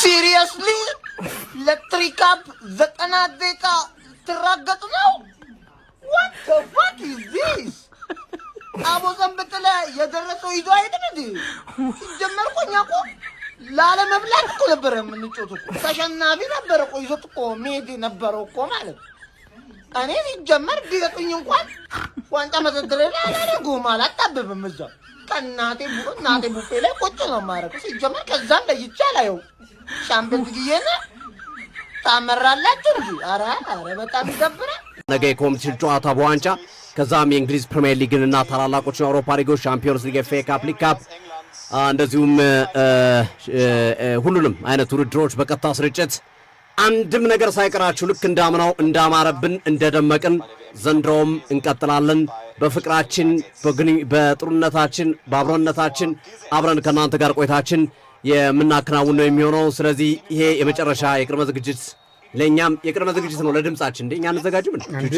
Seriously? Electric up ዘጠና ደቂቃ ትራገጥ ነው? What the fuck is this? አቦ ዘንበተለ የደረሰው ይዞ አይደል እንዴ? ሲጀመርኩኝ እኮ ላለመብላት እኮ ነበር የምንጮተው። ተሸናፊ ነበር እኮ ይዞት እኮ ሜዲ ነበር እኮ ማለት እኔ ሲጀመር ቢገጡኝ እንኳን ዋንጫ መሰደረላ አላደርጉም አላጣበብም እዛ ከናቴ ቡፌ ላይ ቁጭ ነው ማረክ ሲጀመር ከዛም ለይቻ ላየው ሻምፒዮንስ ሊግና ታመራላችሁ እንጂ አረ በጣም ይደብራል። ነገ የኮምፒቲሽን ጨዋታ በዋንጫ ከዛም የእንግሊዝ ፕሪሚየር ሊግንና ታላላቆች የአውሮፓ ሊጎች ሻምፒዮንስ ሊግ ኤፍኤ ካፕ ሊግ ካፕ እንደዚሁም ሁሉንም አይነት ውድድሮች በቀጥታ ስርጭት አንድም ነገር ሳይቀራችሁ ልክ እንዳምናው እንዳማረብን እንደደመቅን ዘንድሮም እንቀጥላለን። በፍቅራችን በጥሩነታችን በአብሮነታችን አብረን ከናንተ ጋር ቆይታችን የምናከናውን ነው የሚሆነው። ስለዚህ ይሄ የመጨረሻ የቅድመ ዝግጅት ለኛም የቅድመ ዝግጅት ነው ለድምጻችን እንደኛ እንዘጋጅም እንዴ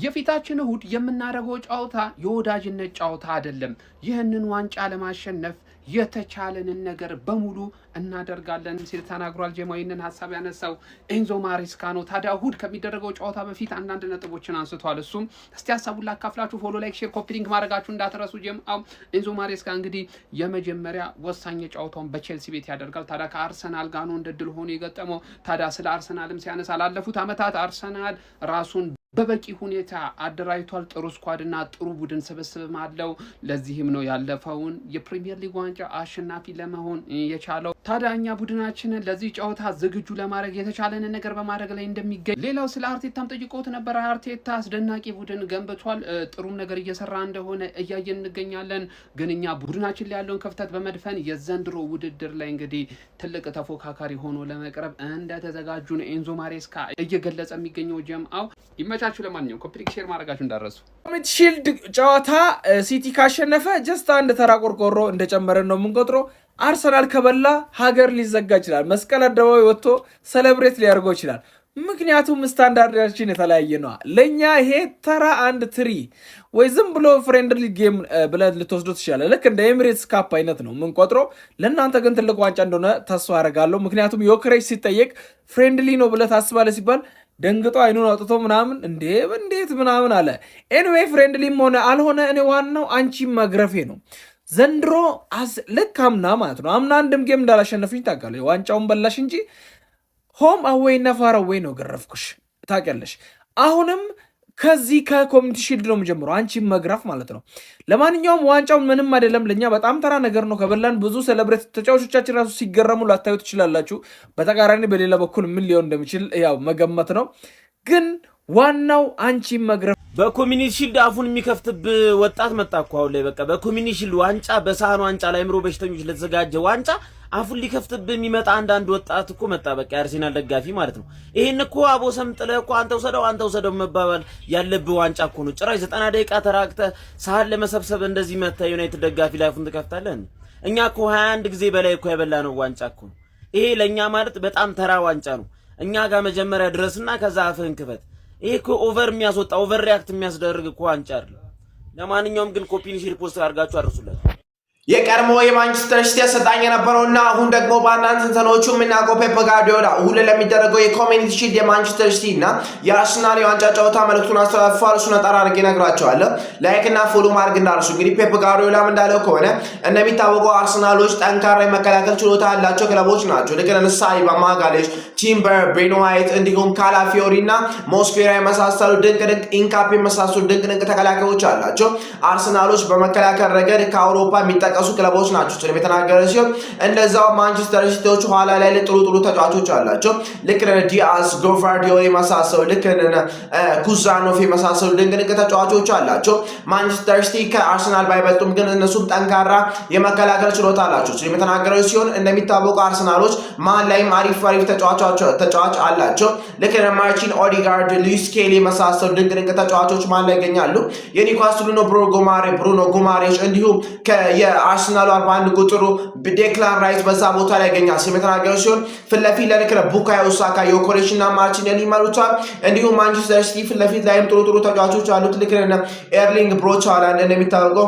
የፊታችን እሁድ የምናደርገው ጨዋታ የወዳጅነት ጨዋታ አይደለም። ይህንን ዋንጫ ለማሸነፍ የተቻለንን ነገር በሙሉ እናደርጋለን ሲል ተናግሯል። ጀማይንን ሐሳብ ያነሳው ኤንዞ ማሬስካ ነው። ታዲያ እሁድ ከሚደረገው ጨዋታ በፊት አንዳንድ ነጥቦችን አንስቷል። እሱም እስቲ ሐሳቡን ላካፍላችሁ። ፎሎ ላይክ ሼር ኮፒ ሊንክ ማድረጋችሁ እንዳትረሱ። ጀማው ኤንዞ ማሬስካ እንግዲህ የመጀመሪያ ወሳኝ ጨዋታውን በቼልሲ ቤት ያደርጋል። ታዲያ ከአርሰናል ጋር ነው እንደድል ሆኖ የገጠመው። ታዲያ ስለ አርሰናልም ሲያነሳ ላለፉት አመታት አርሰናል ራሱን በበቂ ሁኔታ አደራጅቷል። ጥሩ ስኳድና ጥሩ ቡድን ስብስብም አለው። ለዚህም ነው ያለፈውን የፕሪሚየር ሊግ ዋንጫ አሸናፊ ለመሆን የቻለው። ታዲያኛ ቡድናችንን ለዚህ ጨዋታ ዝግጁ ለማድረግ የተቻለንን ነገር በማድረግ ላይ እንደሚገኝ ሌላው ስለ አርቴታም ጠይቆት ነበር። አርቴታ አስደናቂ ቡድን ገንብቷል። ጥሩም ነገር እየሰራ እንደሆነ እያየን እንገኛለን። ግን እኛ ቡድናችን ላይ ያለውን ክፍተት በመድፈን የዘንድሮ ውድድር ላይ እንግዲህ ትልቅ ተፎካካሪ ሆኖ ለመቅረብ እንደተዘጋጁ ነው ኤንዞ ማሬስካ እየገለጸ የሚገኘው። ጀምአው ይመቻችሁ። ለማንኛውም ኮፒ ሼር ማድረጋችሁ እንዳረሱ። ኮሚት ሺልድ ጨዋታ ሲቲ ካሸነፈ ጀስት አንድ ተራ ቆርቆሮ እንደጨመረን ነው የምንቆጥረው። አርሰናል ከበላ ሀገር ሊዘጋ ይችላል። መስቀል አደባባይ ወጥቶ ሴሌብሬት ሊያደርገው ይችላል። ምክንያቱም ስታንዳርዳችን የተለያየ ነው። ለኛ ይሄ ተራ አንድ ትሪ ወይ ዝም ብሎ ፍሬንድሊ ጌም ብለህ ልትወስዶ ትችላለህ። ልክ እንደ ኤሚሬትስ ካፕ አይነት ነው የምንቆጥረው። ለእናንተ ግን ትልቅ ዋንጫ እንደሆነ ተስፋ አደርጋለሁ። ምክንያቱም ዮክሬሽ ሲጠየቅ ፍሬንድሊ ነው ብለህ ታስባለህ ሲባል ደንግጦ አይኑን አውጥቶ ምናምን እንዴት ምናምን አለ። ኤኒዌይ ፍሬንድሊም ሆነ አልሆነ እኔ ዋናው አንቺ መግረፌ ነው። ዘንድሮ ልክ አምና ማለት ነው። አምና አንድም ጌም እንዳላሸነፍኝ ታውቃለህ። ዋንጫውን በላሽ እንጂ ሆም አዌይ እና ፋር አዌይ ነው ገረፍኩሽ ታውቂያለሽ። አሁንም ከዚህ ከኮሚኒቲ ሺልድ ነው የምጀምረው አንቺ መግረፍ ማለት ነው። ለማንኛውም ዋንጫው ምንም አይደለም ለኛ በጣም ተራ ነገር ነው። ከበላን ብዙ ሴሌብሬት ተጫዋቾቻችን ራሱ ሲገረሙ ላታዩ ትችላላችሁ። በተቃራኒ በሌላ በኩል ምን ሊሆን እንደሚችል ያው መገመት ነው። ግን ዋናው አንቺ መግረፍ በኮሚኒቲ ሺልድ አፉን የሚከፍትብ ወጣት መጣ እኮ አሁን ላይ በቃ በኮሚኒቲ ሺልድ ዋንጫ በሳህን ዋንጫ ላይ ምሮ በሽተኞች ለተዘጋጀ ዋንጫ አፉን ሊከፍትብ የሚመጣ አንዳንድ ወጣት እኮ መጣ። በቃ አርሰናል ደጋፊ ማለት ነው። ይሄን እኮ አቦሰም ጥለህ እኮ አንተው ሰደው መባባል ያለብህ ዋንጫ እኮ ነው። ጭራሽ 90 ደቂቃ ተራክተ ሳህን ለመሰብሰብ እንደዚህ መታ ዩናይትድ ደጋፊ ላይ አፉን ትከፍታለህ። እኛ እኮ 21 ጊዜ በላይ እኮ ያበላነው ዋንጫ እኮ ይሄ ለኛ ማለት በጣም ተራ ዋንጫ ነው። እኛ ጋር መጀመሪያ ድረስና ከዛ አፍህን ክፈት። ይሄ እኮ ኦቨር የሚያስወጣ ኦቨር ሪአክት የሚያስደርግ እኮ ዋንጫ አይደለም። ለማንኛውም ግን ኮፒ ሼር ፖስት አድርጋችሁ አድርሱለት። የቀድሞ የማንቸስተር ሲቲ አሰልጣኝ የነበረውና አሁን ደግሞ በአንዳንድ ትንተናዎቹ የምናውቀው ፔፕ ጋርዲዮላ እሁድ ለሚደረገው የኮሚኒቲ ሺልድ የማንቸስተር ሲቲ እና የአርሰናል የዋንጫ ጨዋታ መልእክቱን አስተላልፏል። እሱን አጠር አድርጌ እነግራቸዋለሁ። ላይክ እና ፎሎ ማድረግ እንዳርሱ። እንግዲህ ፔፕ ጋርዲዮላም እንዳለው ከሆነ እንደሚታወቀው አርሰናሎች ጠንካራ የመከላከል ችሎታ ያላቸው ክለቦች ናቸው። ልክ እንደ ሳሊባ፣ ማጋሌሽ፣ ቲምበር፣ ቤን ዋይት እንዲሁም ካላፊዮሪ እና ሞስፌራ የመሳሰሉ ድንቅ ኢንካፕ የመሳሰሉ ድንቅ ተከላካዮች አላቸው። አርሰናሎች በመከላከል ረገድ ከአውሮፓ የሚጠቀሱ ክለቦች ናቸው ስለሚ ተናገረ ሲሆን እንደዛው ማንቸስተር ሲቲዎች ኋላ ላይ ጥሩ ተጫዋቾች አላቸው። ልክ እንደ ዲያዝ፣ ጎቫርዲዮል የመሳሰሉ ልክ እንደ ኩዛኖፍ የመሳሰሉ ድንቅ ተጫዋቾች አላቸው። ማንቸስተር ሲቲ ከአርሰናል ባይበልጡም ግን እነሱም ጠንካራ የመከላከል ችሎታ አላቸው ስለሚ ተናገረ ሲሆን እንደሚታወቀው አርሰናሎች ማን ላይም አሪፍ ተጫዋች አላቸው። ልክ እንደ ማርቲን ኦዲጋርድ፣ ሉዊስ ኬሊ የመሳሰሉ ድንቅ ተጫዋቾች ማን ላይ ይገኛሉ። የኒውካስትሉ ብሩኖ ጉማሬሽ እንዲሁም የአርሰናሉ 41 ቁጥሩ ዴክላን ራይስ በዛ ቦታ ላይ ይገኛል ሲመተናገሩ ሲሆን ፍለፊት ለልክረ ቡካዮ ሳካ፣ ዮኬሬሽ እና ማርቲኔሊ ይመሩታል። እንዲሁም ማንቸስተር ሲቲ ፍለፊት ላይም ጥሩ ተጫዋቾች አሉት። ልክ እንደ ኤርሊንግ ብሮት ሃላንድ እንደሚታወቀው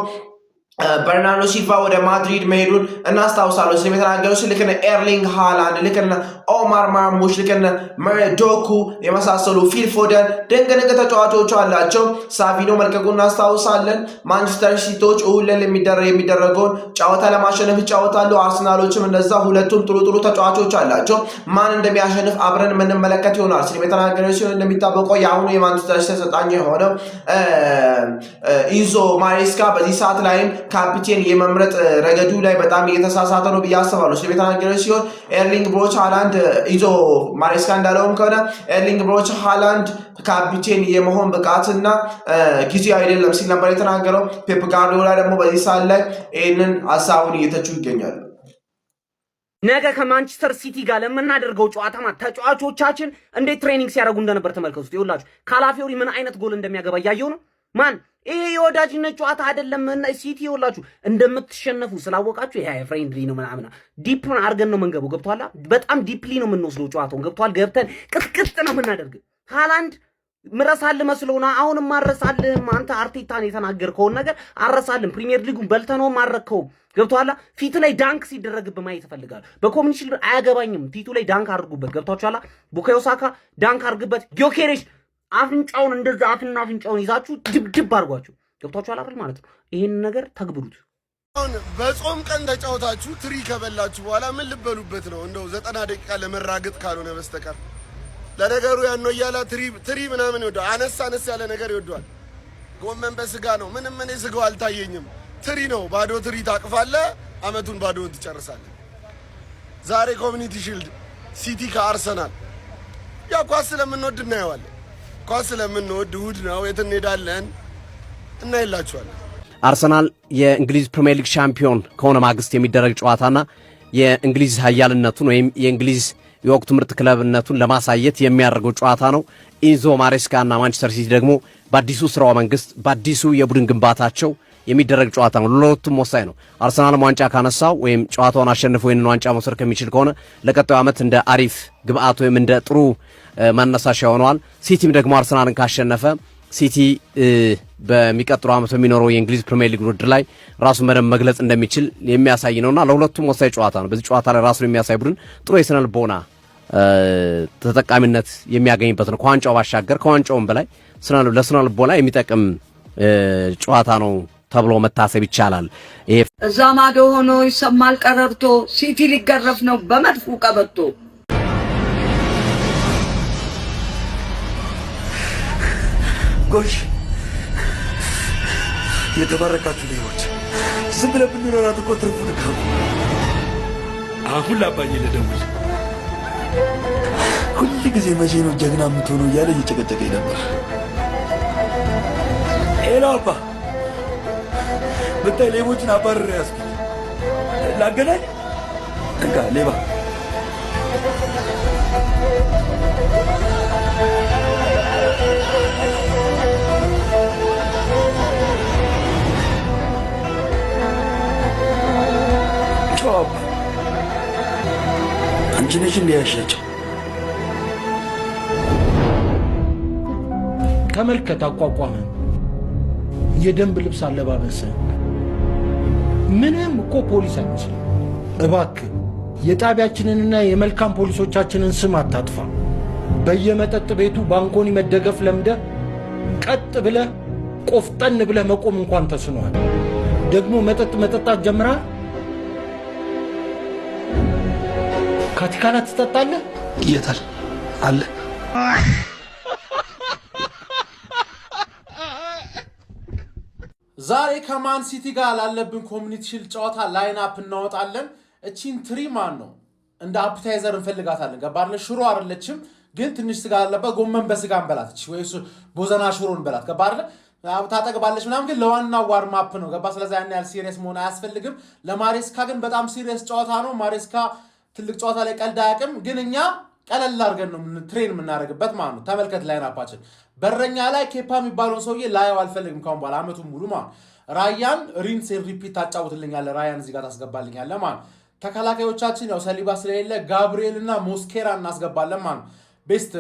በርናርዶ ሲልቫ ወደ ማድሪድ መሄዱን እናስታውሳለን። ስለዚህ የተናገረው ልክ እንደ ኤርሊንግ ሃላንድ፣ ልክ እንደ ኦማር ማርሙሽ፣ ልክ እንደ ዶኩ የመሳሰሉ ፊል ፎደን ድንቅ ተጫዋቾች አላቸው። ሳቪኖ መልቀቁን እናስታውሳለን። ማንቸስተር ሲቲዎች እሁድ የሚደረገውን ጨዋታ ለማሸነፍ ይጫወታሉ። አርሰናሎችም እንደዛ ሁለቱም ጥሩ ተጫዋቾች አላቸው። ማን እንደሚያሸንፍ አብረን የምንመለከት ይሆናል። ስለዚህ የተናገረው ሲሆን እንደሚታወቀው የአሁኑ የማንቸስተር ሲቲ አሰልጣኝ የሆነው ኢንዞ ማሬስካ በዚህ ሰዓት ላይም ካፒቴን የመምረጥ ረገዱ ላይ በጣም እየተሳሳተ ነው ብዬ አስባለሁ። ስለዚህ የተናገረ ሲሆን ኤርሊንግ ብሮች ሃላንድ ኢንዞ ማሬስካ እንዳለውም ከሆነ ኤርሊንግ ብሮች ሃላንድ ካፒቴን የመሆን ብቃትና ጊዜው አይደለም ሲል ነበር የተናገረው። ፔፕ ጋርዲዮላ ደግሞ በዚህ ሰዓት ላይ ይህንን ሀሳቡን እየተቹ ይገኛሉ። ነገ ከማንቸስተር ሲቲ ጋር ለምናደርገው ጨዋታ ተጫዋቾቻችን እንዴት ትሬኒንግ ሲያደርጉ እንደነበር ተመልከቱት። ይኸውላችሁ ካላፊዮሪ ምን አይነት ጎል እንደሚያገባ እያየው ነው። ማን ይሄ የወዳጅነት ጨዋታ አይደለም። ሲቲ ይኸውላችሁ እንደምትሸነፉ ስላወቃችሁ ይሄ ፍሬንድሊ ነው ምናምን ዲፕ አድርገን ነው የምንገባው። ገብቷላ? በጣም ዲፕሊ ነው የምንወስደው ጨዋታውን። ገብቷል? ገብተን ቅጥቅጥ ነው የምናደርግ። ሃላንድ ምረሳል መስሎና አሁንም አረሳልህም። አንተ አርቴታን የተናገርከውን ነገር አረሳልህም። ፕሪሚየር ሊጉን በልተነው ማረከው። ገብቷላ? ፊት ላይ ዳንክ ሲደረግብ ማየት እፈልጋለሁ። በኮሚኒቲ አያገባኝም። ፊቱ ላይ ዳንክ አድርጉበት። ገብቷችኋላ? ቡካዮ ሳካ ዳንክ አድርግበት። ጊዮኬሬሽ አፍንጫውን እንደዛ አፍንጫውን ይዛችሁ ድብድብ አድርጓችሁ። ገብቷችኋል አይደል ማለት ነው። ይሄን ነገር ተግብሩት። በጾም ቀን ተጫውታችሁ ትሪ ከበላችሁ በኋላ ምን ልበሉበት ነው? እንደው 90 ደቂቃ ለመራገጥ ካልሆነ በስተቀር ለነገሩ ያን ነው እያለ ትሪ ምናምን ይወደዋል። አነስ ያለ ነገር ይወደዋል። ጎመን በስጋ ነው። ምንም እኔ ስጋው አልታየኝም። ትሪ ነው። ባዶ ትሪ ታቅፋለህ። አመቱን ባዶውን ትጨርሳለህ። ዛሬ ኮሚኒቲ ሺልድ ሲቲ ከአርሰናል ያ ኳስ ስለምንወድ እናየዋለን። ኳስ ስለምንወድ እሑድ ነው የት እንሄዳለን እናይላችኋለን። አርሰናል የእንግሊዝ ፕሪሚየር ሊግ ሻምፒዮን ከሆነ ማግስት የሚደረግ ጨዋታና የእንግሊዝ ኃያልነቱን ወይም የእንግሊዝ የወቅቱ ምርጥ ክለብነቱን ለማሳየት የሚያደርገው ጨዋታ ነው። ኢንዞ ማሬስካና ማንቸስተር ሲቲ ደግሞ በአዲሱ ስራው መንግስት በአዲሱ የቡድን ግንባታቸው የሚደረግ ጨዋታ ነው። ለሁለቱም ወሳኝ ነው። አርሰናልም ዋንጫ ካነሳው ወይም ጨዋታውን አሸንፎ ይህንን ዋንጫ መውሰድ ከሚችል ከሆነ ለቀጣዩ ዓመት እንደ አሪፍ ግብአት ወይም እንደ ጥሩ ማነሳሻ ሆነዋል። ሲቲም ደግሞ አርሰናልን ካሸነፈ ሲቲ በሚቀጥለው ዓመት በሚኖረው የእንግሊዝ ፕሪሚየር ሊግ ውድድር ላይ ራሱን በደንብ መግለጽ እንደሚችል የሚያሳይ ነውና ለሁለቱም ወሳኝ ጨዋታ ነው። በዚህ ጨዋታ ላይ ራሱን የሚያሳይ ቡድን ጥሩ የስነ ልቦና ተጠቃሚነት የሚያገኝበት ነው። ከዋንጫው ባሻገር ከዋንጫውም በላይ ለስነ ልቦና የሚጠቅም ጨዋታ ነው ተብሎ መታሰብ ይቻላል። ይሄ እዛ ማዶ ሆኖ ይሰማል ቀረርቶ ሲቲ ሊገረፍ ነው በመድፉ ቀበቶ። ጎሽ የተባረካችሁ ልጆች፣ ዝም ብለን ብንኖራት እኮ ትርፉ ነው። አሁን ላባዬ ልደውል። ሁል ጊዜ መቼ ነው ጀግና የምትሆነው እያለ እየጨቀጨቀኝ ነበር። ሄሎ አባ፣ ብታይ ሌቦችን አባረር ያዝኩት። ላገናኝ እንካ ሌባ። ጮብ አንቺ ነሽ እንዲያሻቸው ተመልከት። አቋቋመን፣ የደንብ ልብስ አለባበስን፣ ምንም እኮ ፖሊስ አይመስልም። እባክህ የጣቢያችንንና የመልካም ፖሊሶቻችንን ስም አታጥፋ። በየመጠጥ ቤቱ ባንኮኒ መደገፍ ለምደ ቀጥ ብለህ ቆፍጠን ብለህ መቆም እንኳን ተስኗል። ደግሞ መጠጥ መጠጣት ጀምረሃል። ካቲካላ ትጠጣለህ? የታል አለ? ዛሬ ከማን ሲቲ ጋር ላለብን ኮሚኒቲ ሺልድ ጨዋታ ላይን አፕ እናወጣለን። እቺን ትሪ ማን ነው እንደ አፕታይዘር እንፈልጋታለን። ገባርለ ሽሮ አይደለችም ግን ትንሽ ስጋ አለበት። ጎመን በስጋ እንበላት እቺ ወይስ ቦዘና ሽሮ እንበላት። ገባርለ ታጠግባለች ምናምን ግን ለዋናው ዋርም አፕ ነው። ገባ ስለዚህ ያን ያህል ሲሪየስ መሆን አያስፈልግም። ለማሬስካ ግን በጣም ሲሪየስ ጨዋታ ነው። ማሬስካ ትልቅ ጨዋታ ላይ ቀልድ አያውቅም። ግን እኛ ቀለል አድርገን ነው ትሬን የምናደርግበት ማለት ነው። ተመልከት ላይን አፓችን በረኛ ላይ ኬፓ የሚባለውን ሰውዬ ላየው አልፈልግም ካሁን በኋላ አመቱን ሙሉ ማለት ራያን ሪንስ ሪፒት ታጫውትልኛለህ። ራያን እዚህ ጋር ታስገባልኛለህ ማለት ተከላካዮቻችን ያው ሰሊባ ስለሌለ ጋብሪኤል እና ሞስኬራ እናስገባለን ማለት ቤስት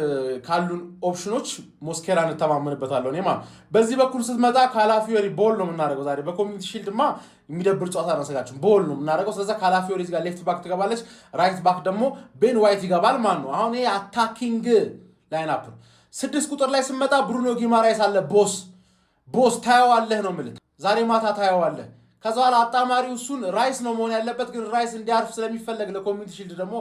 ካሉን ኦፕሽኖች ሞስኬራ እንተማመንበታለሁ እኔ ማለት በዚህ በኩል ስትመጣ ካላፊዮሪ ቦል ነው የምናደርገው ዛሬ በኮሚኒቲ ሺልድማ የሚደብር ጨዋታ ነው ቦል ነው የምናደርገው ስለዚህ ካላፊዮሪ ጋር ሌፍት ባክ ትገባለች ራይት ባክ ደግሞ ቤን ዋይት ይገባል ማለት ነው አሁን ይሄ አታኪንግ ላይን አፕ 6 ቁጥር ላይ ስመጣ ብሩኖ ጊማራይስ አለ ቦስ ታየዋለህ ነው ማለት ዛሬ ማታ ታየዋለህ ከዛ በኋላ አጣማሪው እሱን ራይስ ነው መሆን ያለበት ግን ራይስ እንዲያርፍ ስለሚፈልግ ለኮሚኒቲ ሺልድ ደግሞ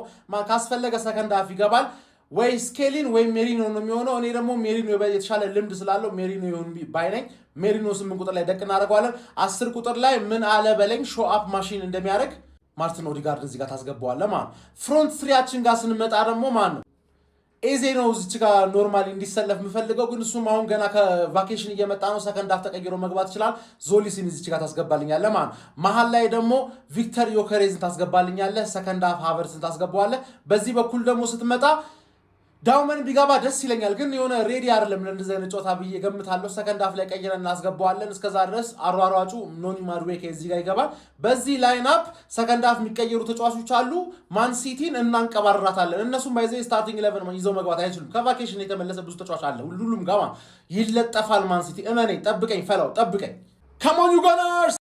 ካስፈለገ ሰከንድ ሃፍ ይገባል ወይ ስኬሊን ወይ ሜሪኖ ነው የሚሆነው እኔ ደግሞ ሜሪኖ የተሻለ ልምድ ስላለው ሜሪኖ ይሁን ባይነኝ ሜሪኖ 8 ቁጥር ላይ ደቅ እናደርገዋለን 10 ቁጥር ላይ ምን አለ በለኝ ሾው አፕ ማሽን እንደሚያደርግ ማርቲን ኦዲጋርድ እዚህ ጋር ታስገባዋለህ ማለት ፍሮንት ትሪያችን ጋር ስንመጣ ደግሞ ማን ነው ኤዜ ነው እዚህ ጋር ኖርማሊ እንዲሰለፍ የምፈልገው ግን እሱም አሁን ገና ከቫኬሽን እየመጣ ነው ሰከንድ ሃፍ ተቀይሮ መግባት ይችላል ዞሊስን እዚህ ጋር ታስገባልኛለህ ማለት መሃል ላይ ደግሞ ቪክተር ዮከሬዝን ታስገባልኛለህ ሰከንድ ሃፍ ሃቨርትስን ታስገባዋለህ በዚህ በኩል ደግሞ ስትመጣ ዳውመን ቢጋባ ደስ ይለኛል ግን የሆነ ሬዲ አይደለም ለእንደዚህ አይነት ጨዋታ ብዬ ገምታለሁ ሰከንድ ሃፍ ላይ ቀይረን እናስገባዋለን እስከዛ ድረስ አሯሯጩ ኖኒ ማዱዌኬ እዚህ ጋር ይገባል በዚህ ላይን አፕ ሰከንድ ሃፍ የሚቀየሩ ተጫዋቾች አሉ ማን ሲቲን እናንቀባራታለን እነሱም ባይዘይ ስታርቲንግ 11 ይዘው መግባት አይችሉም ከቫኬሽን የተመለሰ ብዙ ተጫዋች አለ ሁሉም ጋማ ይለጠፋል ማን ሲቲ እመነኝ ጠብቀኝ ፈላው ጠብቀኝ Come on, you Gunners!